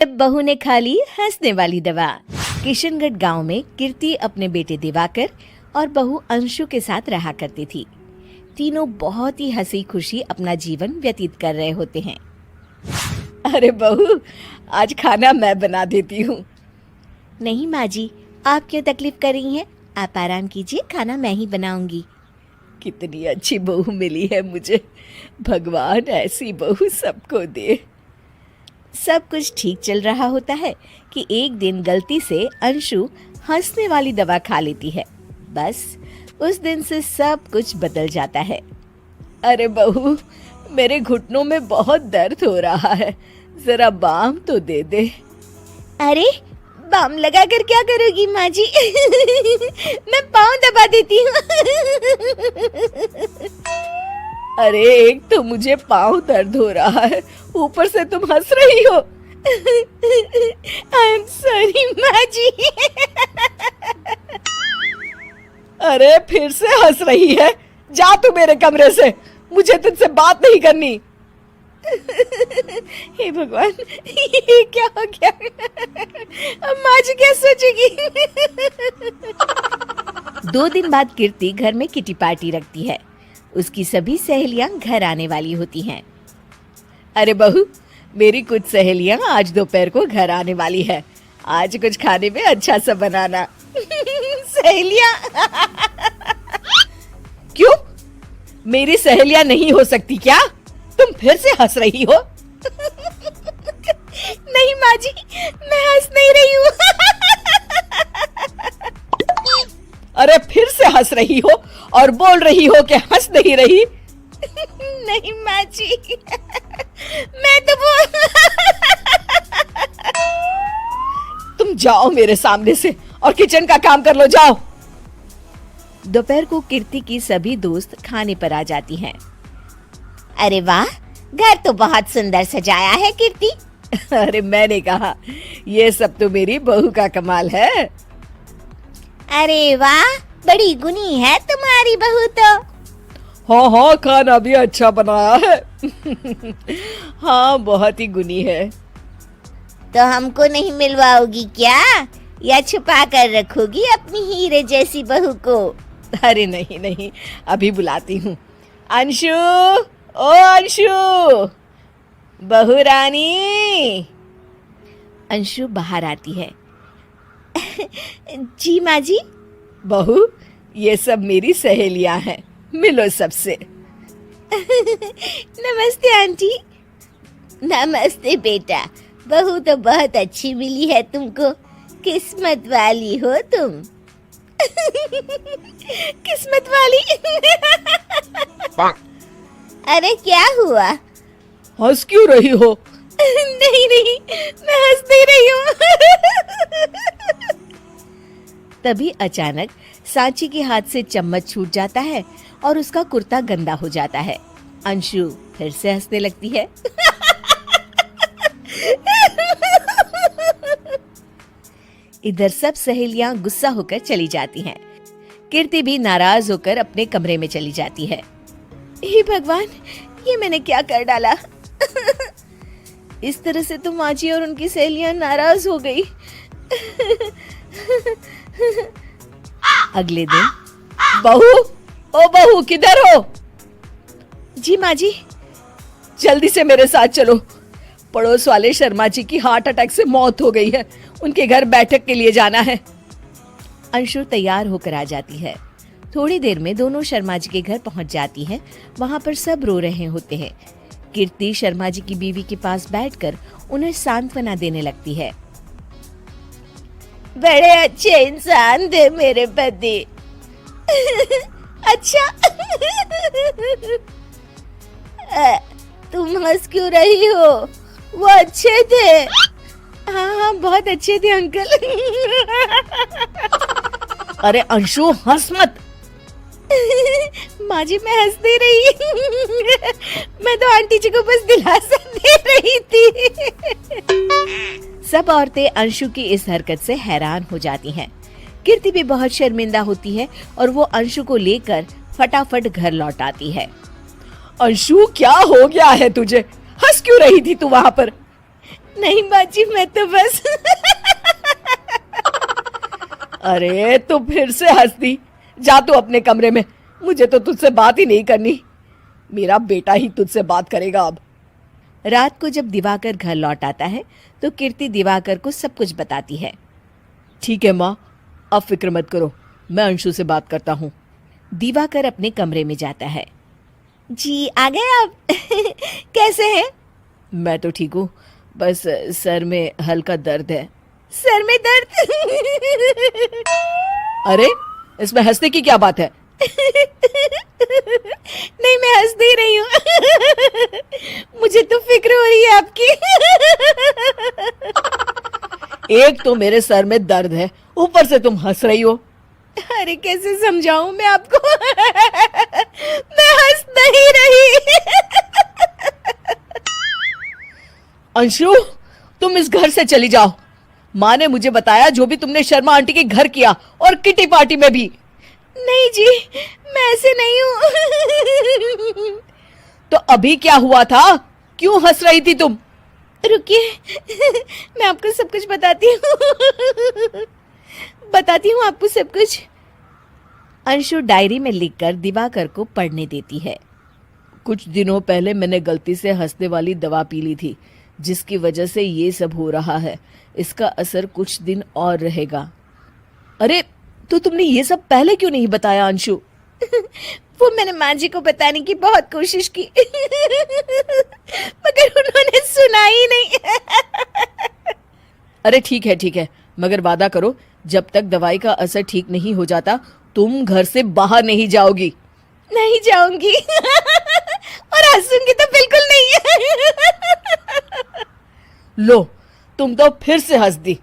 बहू ने खा ली हंसने वाली दवा। किशनगढ़ गांव में कीर्ति अपने बेटे दिवाकर और बहू अंशु के साथ रहा करती थी। तीनों बहुत ही हंसी खुशी अपना जीवन व्यतीत कर रहे होते हैं। अरे बहू, आज खाना मैं बना देती हूँ। नहीं माँ जी, आप क्यों तकलीफ कर रही हैं? आप आराम कीजिए, खाना मैं ही बनाऊंगी। कितनी अच्छी बहू मिली है मुझे। भगवान ऐसी बहू सबको दे। सब कुछ ठीक चल रहा होता है कि एक दिन गलती से अंशु हंसने वाली दवा खा लेती है। बस उस दिन से सब कुछ बदल जाता है। अरे बहू, मेरे घुटनों में बहुत दर्द हो रहा है, जरा बाम तो दे दे। अरे बाम लगाकर क्या करोगी माँ जी? मैं पाँव दबा देती हूँ। अरे एक तो मुझे पाँव दर्द हो रहा है, ऊपर से तुम हंस रही हो। आई एम सॉरी माँ जी। अरे फिर से हंस रही है, जा तू मेरे कमरे से, मुझे तुझसे बात नहीं करनी। हे भगवान, ये क्या हो गया? अब माँ जी क्या सोचेगी? 2 दिन बाद कीर्ति घर में किटी पार्टी रखती है। उसकी सभी सहेलियां घर आने वाली होती हैं। अरे बहू, मेरी कुछ सहेलियां आज दोपहर को घर आने वाली है। आज कुछ खाने में अच्छा सा बनाना। सहेलियां? क्यों? मेरी सहेलियां नहीं हो सकती क्या? तुम फिर से हंस रही हो? नहीं माँ जी, मैं हंस नहीं रही हूँ। अरे फिर से हंस रही हो और बोल रही हो कि हंस नहीं रही। नहीं माँ जी, मैं तो तुम जाओ मेरे सामने से और किचन का काम कर लो, जाओ। दोपहर को कीर्ति की सभी दोस्त खाने पर आ जाती हैं। अरे वाह, घर तो बहुत सुंदर सजाया है कीर्ति। अरे मैंने कहा, ये सब तो मेरी बहू का कमाल है। अरे वाह, बड़ी गुनी है तुम्हारी बहू तो। हाँ हाँ, खाना भी अच्छा बनाया है। हाँ, बहुत ही गुनी है। तो हमको नहीं मिलवाओगी क्या, या छुपा कर रखोगी अपनी हीरे जैसी बहू को? अरे नहीं नहीं, अभी बुलाती हूँ। अंशु, ओ अंशु, बहू रानी। अंशु बाहर आती है। जी माँ जी। बहू, ये सब मेरी सहेलियां हैं, मिलो सबसे। नमस्ते आंटी। नमस्ते बेटा, बहू तो बहुत अच्छी मिली है तुमको, किस्मत वाली हो तुम। किस्मत वाली? अरे क्या हुआ? हंस क्यों रही हो? नहीं नहीं, मैं हंस नहीं रही हूँ। तभी अचानक सांची के हाथ से चम्मच छूट जाता है और उसका कुर्ता गंदा हो जाता है। अंशु फिर से हंसने लगती है। इधर सब सहेलियां गुस्सा होकर चली जाती हैं। कीर्ति भी नाराज होकर अपने कमरे में चली जाती है। हे भगवान, ये मैंने क्या कर डाला? इस तरह से तो माँ जी और उनकी सहेलियां नाराज हो गई। अगले दिन, बहू, ओ बहू, किधर हो? जी माँ जी। जल्दी से मेरे साथ चलो, पड़ोस वाले शर्मा जी की हार्ट अटैक से मौत हो गई है, उनके घर बैठक के लिए जाना है। अंशु तैयार होकर आ जाती है। थोड़ी देर में दोनों शर्मा जी के घर पहुंच जाती है। वहां पर सब रो रहे होते हैं। कीर्ति शर्मा जी की बीवी के पास बैठकर उन्हें सांत्वना देने लगती है। बड़े अच्छे इंसान थे मेरे पति। अच्छा। तुम हंस क्यों रही हो? वो अच्छे थे। हाँ हाँ, बहुत अच्छे थे अंकल। अरे अंशु, हंस मत। माँ जी, मैं हंस नहीं रही। मैं तो आंटी जी को बस दिलासा दे रही थी। सब औरतें अंशु की इस हरकत से हैरान हो जाती हैं। कीर्ति भी बहुत शर्मिंदा होती है और वो अंशु को लेकर फटाफट घर लौट आती है। अंशु, क्या हो गया है तुझे? हंस क्यों रही थी तू वहाँ पर? नहीं बाजी, मैं तो बस अरे तू फिर से हंस दी। जा तू अपने कमरे में, मुझे तो तुझसे बात ही नहीं करनी। मेरा बेटा ही तुझसे बात करेगा अब। रात को जब दिवाकर घर लौट आता है तो कीर्ति दिवाकर को सब कुछ बताती है। ठीक है माँ, अब फिक्र मत करो, मैं अंशु से बात करता हूँ। दिवाकर अपने कमरे में जाता है। जी आ गए आप कैसे हैं? मैं तो ठीक हूँ, बस सर में हल्का दर्द है। सर में दर्द अरे इसमें हंसने की क्या बात है? नहीं, मैं हंस नहीं रही हूँ मुझे तो फिक्र हो रही है आपकी एक तो मेरे सर में दर्द है, ऊपर से तुम हंस रही हो। अरे कैसे समझाऊं मैं आपको मैं हंस नहीं रही अंशु, तुम इस घर से चली जाओ। माँ ने मुझे बताया जो भी तुमने शर्मा आंटी के घर किया, और किटी पार्टी में भी। नहीं जी, मैं ऐसे नहीं हूँ तो अभी क्या हुआ था? क्यों हंस रही थी तुम? रुकिए, मैं आपको सब कुछ बताती हूँ आपको सब कुछ। अंशु डायरी में लिखकर दिवाकर को पढ़ने देती है। कुछ दिनों पहले मैंने गलती से हंसने वाली दवा पी ली थी, जिसकी वजह से ये सब हो रहा है। इसका असर कुछ दिन और रहेगा। अरे तो तुमने ये सब पहले क्यों नहीं बताया अंशु? वो मैंने माँ जी को बताने की बहुत कोशिश की मगर उन्होंने सुना ही नहीं अरे ठीक है, मगर वादा करो जब तक दवाई का असर ठीक नहीं हो जाता तुम घर से बाहर नहीं जाओगी। नहीं जाऊंगी और हंसूंगी तो बिल्कुल नहीं लो, तुम तो फिर से हंस दी